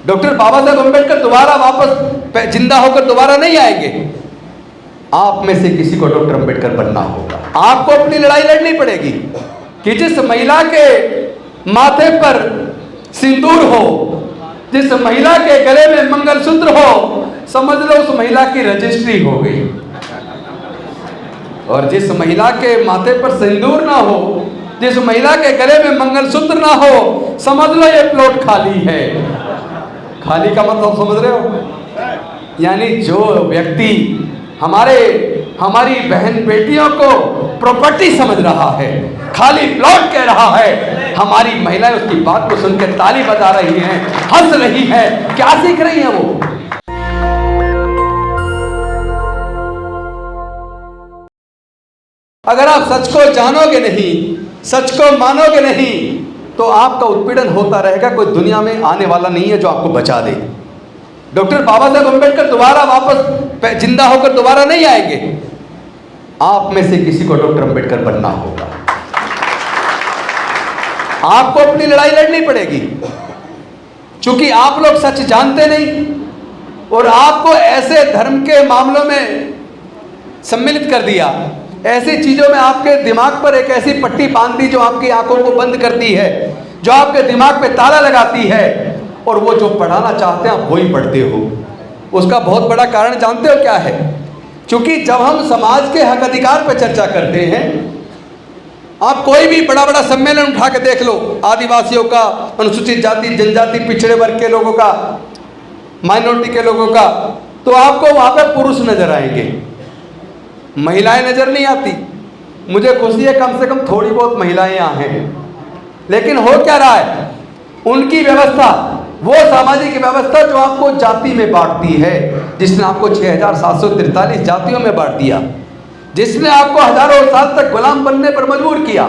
Doctor Baba Saheb Ambedkar दोबारा वापस जिंदा होकर दोबारा नहीं आएंगे। आप में से किसी को डॉक्टर अम्बेडकर बनना होगा। आपको अपनी लड़ाई लड़नी पड़ेगी कि जिस महिला के माथे पर सिंदूर हो, जिस महिला के गले में मंगलसूत्र हो, समझ लो उस महिला की रजिस्ट्री हो गई। और जिस महिला के माथे पर सिंदूर ना हो, जिस महिला के गले में मंगलसूत्र ना हो, समझ लो ये प्लॉट खाली है। खाली का मतलब समझ रहे हो? यानी जो व्यक्ति हमारी बहन बेटियों को प्रॉपर्टी समझ रहा है, खाली प्लॉट कह रहा है, हमारी महिलाएं उसकी बात को सुनकर ताली बजा रही हैं, हंस रही हैं। क्या सीख रही हैं वो? अगर आप सच को जानोगे नहीं, सच को मानोगे नहीं, तो आपका उत्पीड़न होता रहेगा। कोई दुनिया में आने वाला नहीं है जो आपको बचा दे। डॉक्टर बाबा साहेब अम्बेडकर दोबारा वापस जिंदा होकर दोबारा नहीं आएंगे। आप में से किसी को डॉक्टर अम्बेडकर बनना होगा। आपको अपनी लड़ाई लड़नी पड़ेगी, क्योंकि आप लोग सच जानते नहीं और आपको ऐसे धर्म के मामलों में सम्मिलित कर दिया, ऐसी चीजों में आपके दिमाग पर एक ऐसी पट्टी बांध दी जो आपकी आंखों को बंद करती है, जो आपके दिमाग पे ताला लगाती है, और वो जो पढ़ाना चाहते हैं आप वही पढ़ते हो। उसका बहुत बड़ा कारण जानते हो क्या है? क्योंकि जब हम समाज के हक अधिकार पर चर्चा करते हैं, आप कोई भी बड़ा बड़ा सम्मेलन उठा के देख लो, आदिवासियों का, अनुसूचित जाति जनजाति पिछड़े वर्ग के लोगों का, माइनॉरिटी के लोगों का, तो आपको वहां पर पुरुष नजर आएंगे, महिलाएं नजर नहीं आती। मुझे खुशी है कम से कम थोड़ी बहुत महिलाएं यहाँ हैं, लेकिन हो क्या रहा है? उनकी व्यवस्था, वो सामाजिक व्यवस्था जो आपको जाति में बांटती है, जिसने आपको 6743 जातियों में बांट दिया, जिसने आपको हजारों साल तक गुलाम बनने पर मजबूर किया,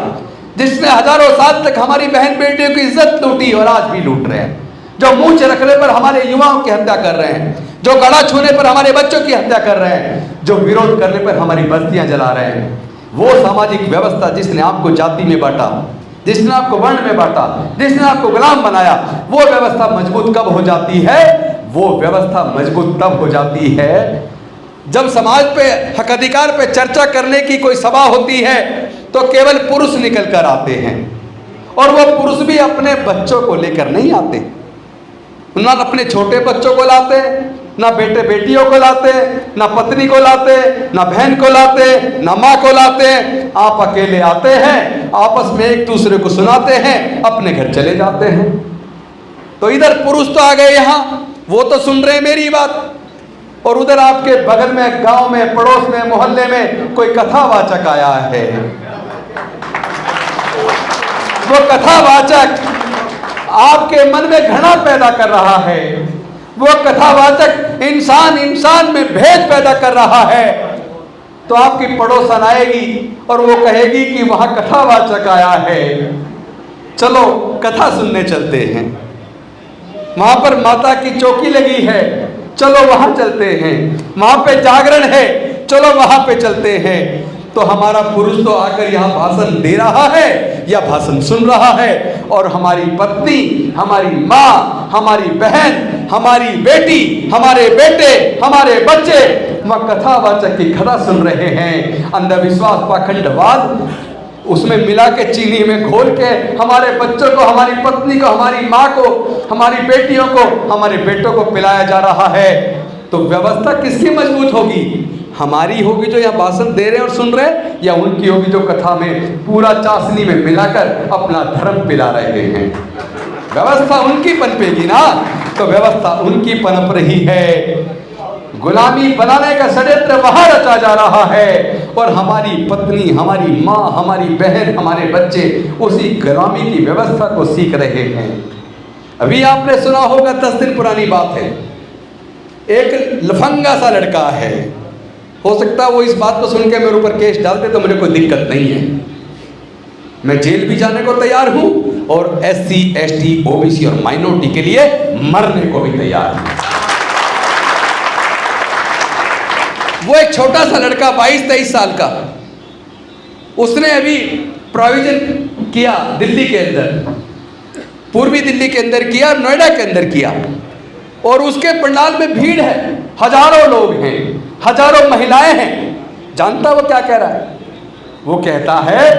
जिसने हजारों साल तक हमारी बहन बेटियों की इज्जत लूटी और आज भी लूट रहे हैं, जो मूंछ रखने पर हमारे युवाओं की हत्या कर रहे हैं, जो गला छूने पर हमारे बच्चों की हत्या कर रहे हैं, जो विरोध करने पर हमारी बस्तियां जला रहे हैं, वो सामाजिक व्यवस्था जिसने आपको जाति में बांटा, जिसने आपको वर्ण में बांटा, जिसने आपको गुलाम बनाया, वो व्यवस्था मजबूत कब हो जाती है? वो व्यवस्था मजबूत तब हो जाती है जब समाज पे हक अधिकार पे चर्चा करने की कोई सभा होती है तो केवल पुरुष निकल कर आते हैं, और वो पुरुष भी अपने बच्चों को लेकर नहीं आते, ना अपने छोटे बच्चों को लाते, ना बेटे बेटियों को लाते, ना पत्नी को लाते, ना बहन को लाते, ना माँ को लाते। आप अकेले आते हैं, आपस में एक दूसरे को सुनाते हैं, अपने घर चले जाते हैं। तो इधर पुरुष तो आ गए यहाँ, वो तो सुन रहे मेरी बात, और उधर आपके बगल में, गांव में, पड़ोस में, मोहल्ले में कोई कथावाचक आया है। वो कथावाचक आपके मन में घृणा पैदा कर रहा है, वो कथावाचक इंसान में भेद पैदा कर रहा है। तो आपकी पड़ोसन आएगी और वो कहेगी कि वहां कथावाचक आया है, चलो कथा सुनने चलते हैं। वहां पर माता की चौकी लगी है, चलो वहां चलते हैं। वहां पे जागरण है, चलो वहां पे चलते हैं। तो हमारा पुरुष तो आकर यहाँ भाषण दे रहा है या भाषण सुन रहा है, और हमारी पत्नी, हमारी माँ, हमारी बहन, हमारी बेटी, हमारे बेटे, हमारे बच्चे वह कथावाचक की कथा सुन रहे हैं। अंधविश्वास, पाखंडवाद उसमें मिला के, चीनी में घोल के हमारे बच्चों को, हमारी पत्नी को, हमारी माँ को, हमारी बेटियों को, हमारे बेटों को पिलाया जा रहा है। तो व्यवस्था किसकी मजबूत होगी? हमारी होगी जो यहाँ भाषण दे रहे हैं और सुन रहे हैं, या उनकी होगी जो कथा में पूरा चाशनी में मिलाकर अपना धर्म पिला रहे हैं? व्यवस्था उनकी पनपेगी ना। तो व्यवस्था उनकी पनप रही है, गुलामी बनाने का षड्यंत्र वहां रचा जा रहा है, और हमारी पत्नी, हमारी माँ, हमारी बहन, हमारे बच्चे उसी गुलामी की व्यवस्था को सीख रहे हैं। अभी आपने सुना होगा, 10 दिन पुरानी बात है, एक लफंगा सा लड़का है, हो सकता है वो इस बात को सुन के मेरे ऊपर केस डालते तो मुझे कोई दिक्कत नहीं है, मैं जेल भी जाने को तैयार हूं, और SC, ST, OBC और माइनॉरिटी के लिए मरने को भी तैयार हूं। वो एक छोटा सा लड़का 22-23 साल का, उसने अभी प्रोविजन किया दिल्ली के अंदर, पूर्वी दिल्ली के अंदर किया, नोएडा के अंदर किया, और उसके पंडाल में भीड़ है, हजारों लोग हैं, हजारों महिलाएं हैं। जानता वो क्या कह रहा है? वो कहता है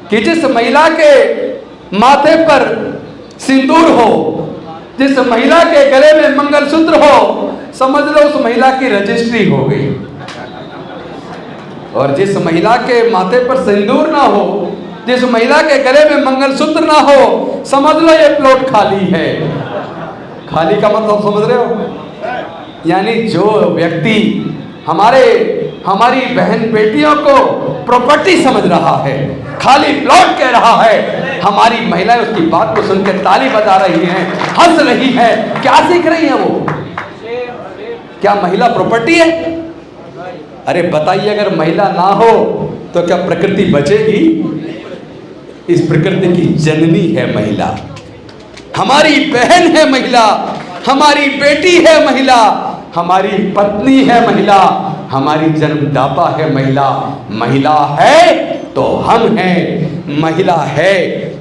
कि जिस महिला के माथे पर सिंदूर हो, जिस महिला के गले में मंगलसूत्र हो, समझ लो उस महिला की रजिस्ट्री हो गई। और जिस महिला के माथे पर सिंदूर ना हो, जिस महिला के गले में मंगलसूत्र ना हो, समझ लो ये प्लॉट खाली है। खाली का मतलब समझ रहे हो? यानी जो व्यक्ति हमारी बहन बेटियों को प्रॉपर्टी समझ रहा है, खाली प्लॉट कह रहा है, हमारी महिलाएं उसकी बात को सुनकर ताली बजा रही हैं, हंस रही हैं। क्या सीख रही हैं वो? क्या महिला प्रॉपर्टी है? अरे बताइए, अगर महिला ना हो तो क्या प्रकृति बचेगी? इस प्रकृति की जननी है महिला, हमारी बहन है महिला, हमारी बेटी है महिला, हमारी पत्नी है महिला, हमारी जन्मदाता है महिला। महिला है तो हम हैं, महिला है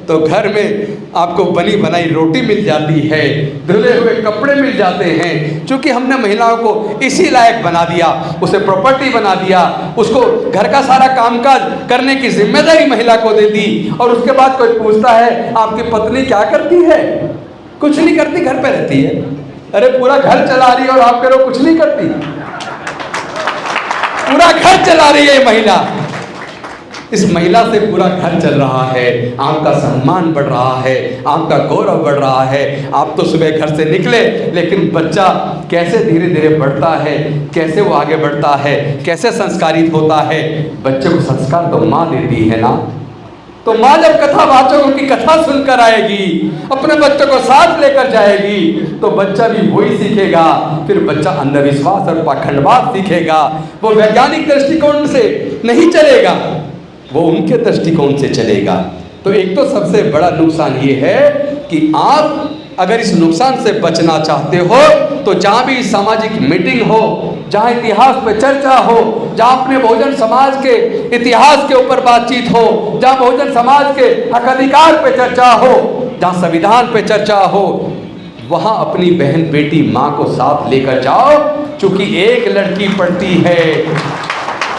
तो घर में आपको बनी बनाई रोटी मिल जाती है, धुले हुए कपड़े मिल जाते हैं। क्योंकि हमने महिलाओं को इसी लायक बना दिया, उसे प्रॉपर्टी बना दिया, उसको घर का सारा कामकाज करने की जिम्मेदारी महिला को दे दी। और उसके बाद कोई पूछता है आपकी पत्नी क्या करती है? कुछ नहीं करती, घर पे रहती है। अरे पूरा घर चला रही है और आप कह रहे हो कुछ नहीं करती? पूरा घर चला रही है महिला। इस महिला से पूरा घर चल रहा है, आपका सम्मान बढ़ रहा है, आपका गौरव बढ़ रहा है। आप तो सुबह घर से निकले, लेकिन बच्चा कैसे धीरे धीरे बढ़ता है, कैसे वो आगे बढ़ता है, कैसे संस्कारित होता है। बच्चे को संस्कार तो माँ देती है ना। तो माँ जब कथावाचकों की कथा सुनकर आएगी, अपने बच्चों को साथ लेकर जाएगी, तो बच्चा भी वही सीखेगा। फिर बच्चा अंधविश्वास और पाखंडवाद सीखेगा। वो वैज्ञानिक दृष्टिकोण से नहीं चलेगा, वो उनके दृष्टिकोण से चलेगा। तो एक तो सबसे बड़ा नुकसान ये है कि आप अगर इस नुकसान से बचना चाहते हो तो जहाँ भी सामाजिक मीटिंग हो, जहाँ इतिहास पे चर्चा हो, जहाँ अपने बहुजन समाज के इतिहास के ऊपर बातचीत हो, जहाँ बहुजन समाज के हक अधिकार पे चर्चा हो, जहाँ संविधान पे चर्चा हो, वहाँ अपनी बहन बेटी माँ को साथ लेकर जाओ। चूंकि एक लड़की पढ़ती है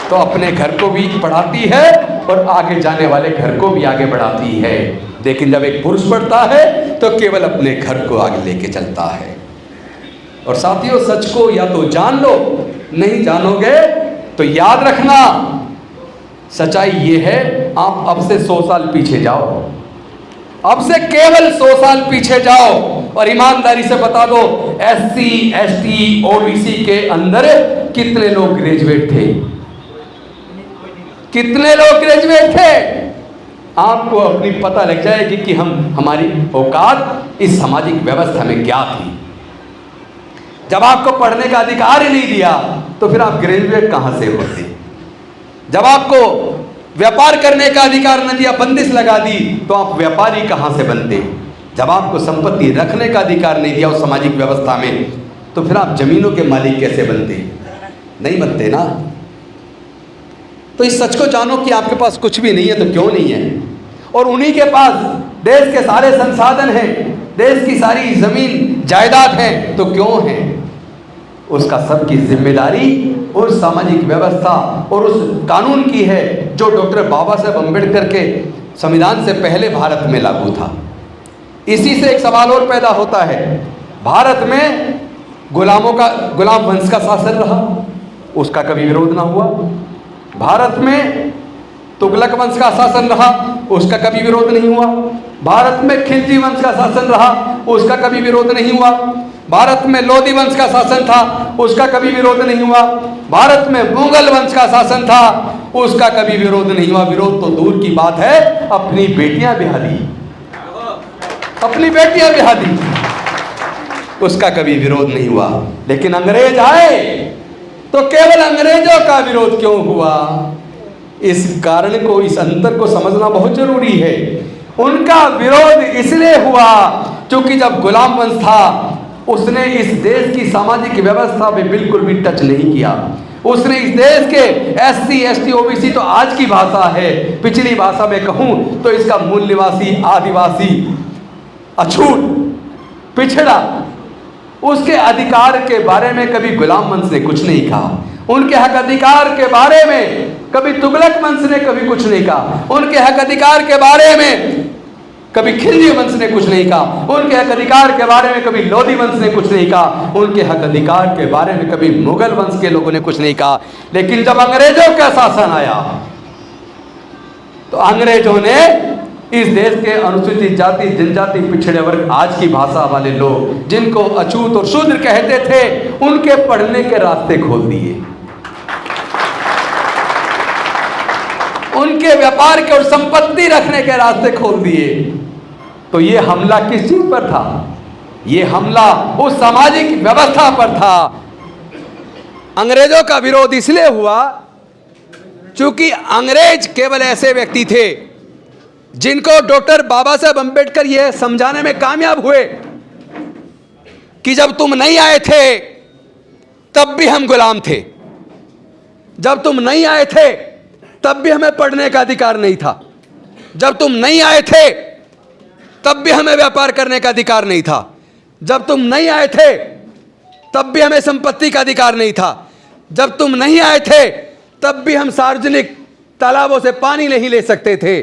तो अपने घर को भी पढ़ाती है और आगे जाने वाले घर को भी आगे बढ़ाती है। लेकिन जब एक पुरुष पढ़ता है तो केवल अपने घर को आगे लेके चलता है। और साथियों, सच को या तो जान लो, नहीं जानोगे तो याद रखना, सच्चाई ये है, आप अब से 100 साल पीछे जाओ, अब से केवल 100 साल पीछे जाओ और ईमानदारी से बता दो, SC, ST, OBC के अंदर कितने लोग ग्रेजुएट थे? कितने लोग ग्रेजुएट थे? आपको अपनी पता लग जाएगी कि हमारी औकात इस सामाजिक व्यवस्था में क्या थी। जब आपको पढ़ने का अधिकार ही नहीं दिया तो फिर आप ग्रेजुएट कहां से होते? जब आपको व्यापार करने का अधिकार न दिया, बंदिश लगा दी, तो आप व्यापारी कहां से बनते? जब आपको संपत्ति रखने का अधिकार नहीं दिया उस सामाजिक व्यवस्था में, तो फिर आप जमीनों के मालिक कैसे बनते? नहीं बनते ना। तो इस सच को जानो कि आपके पास कुछ भी नहीं है तो क्यों नहीं है, और उन्हीं के पास देश के सारे संसाधन हैं, देश की सारी जमीन जायदाद है तो क्यों है? उसका सबकी जिम्मेदारी उस सामाजिक व्यवस्था और उस कानून की है जो डॉक्टर बाबा साहेब अम्बेडकर के संविधान से पहले भारत में लागू था। इसी से एक सवाल और पैदा होता है, भारत में गुलाम वंश का शासन रहा, उसका कभी विरोध ना हुआ। भारत में तुगलक वंश का शासन रहा, उसका कभी विरोध नहीं हुआ। भारत में खिलजी वंश का शासन रहा, उसका कभी विरोध नहीं हुआ। भारत में लोधी वंश का शासन था, उसका कभी विरोध नहीं हुआ। भारत में मुगल वंश का शासन था, उसका कभी विरोध नहीं हुआ। विरोध तो दूर की बात है, अपनी बेटियां बिहा दी, अपनी बेटियां बिहा दी, उसका कभी विरोध नहीं हुआ। लेकिन अंग्रेज आए तो केवल अंग्रेजों का विरोध क्यों हुआ? इस कारण को, इस अंतर को समझना बहुत जरूरी है। उनका विरोध इसलिए हुआ क्योंकि जब गुलाम वंश था उसने इस देश की सामाजिक व्यवस्था में बिल्कुल भी टच नहीं किया। उसने इस देश के SC, ST, OBC तो आज की भाषा है, पिछली भाषा में कहूं तो इसका मूल निवासी, आदिवासी, अछूत, पिछड़ा, उसके अधिकार के बारे में कभी गुलाम वंश ने कुछ नहीं कहा। उनके हक अधिकार के बारे में कभी तुगलक वंश ने कभी कुछ नहीं कहा। उनके हक अधिकार के बारे में कभी खिलजी वंश ने कुछ नहीं कहा। उनके हक अधिकार के बारे में कभी लोधी वंश ने कुछ नहीं कहा। उनके हक अधिकार के बारे में कभी मुगल वंश के लोगों ने कुछ नहीं कहा। लेकिन जब अंग्रेजों का शासन आया तो अंग्रेजों ने इस देश के अनुसूचित जाति, जनजाति, पिछड़े वर्ग, आज की भाषा वाले लोग जिनको अछूत और शूद्र कहते थे, उनके पढ़ने के रास्ते खोल दिए। उनके व्यापार के और संपत्ति रखने के रास्ते खोल दिए। तो ये हमला किस चीज पर था? ये हमला उस सामाजिक व्यवस्था पर था। अंग्रेजों का विरोध इसलिए हुआ क्योंकि अंग्रेज केवल ऐसे व्यक्ति थे जिनको डॉक्टर बाबा साहब अंबेडकर यह समझाने में कामयाब हुए कि जब तुम नहीं आए थे तब भी हम गुलाम थे, जब तुम नहीं आए थे तब भी हमें पढ़ने का अधिकार नहीं था, जब तुम नहीं आए थे तब भी हमें व्यापार करने का अधिकार नहीं था, जब तुम नहीं आए थे तब भी हमें संपत्ति का अधिकार नहीं था, जब तुम नहीं आए थे तब भी हम सार्वजनिक तालाबों से पानी नहीं ले सकते थे।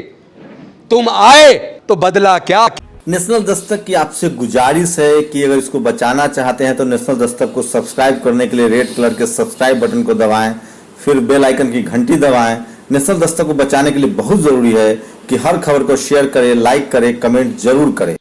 तुम आए तो बदला क्या? नेशनल दस्तक की आपसे गुजारिश है कि अगर इसको बचाना चाहते हैं तो नेशनल दस्तक को सब्सक्राइब करने के लिए रेड कलर के सब्सक्राइब बटन को दबाएं, फिर बेल आइकन की घंटी दबाएं। नेशनल दस्तक को बचाने के लिए बहुत जरूरी है कि हर खबर को शेयर करें, लाइक करें, कमेंट जरूर करें।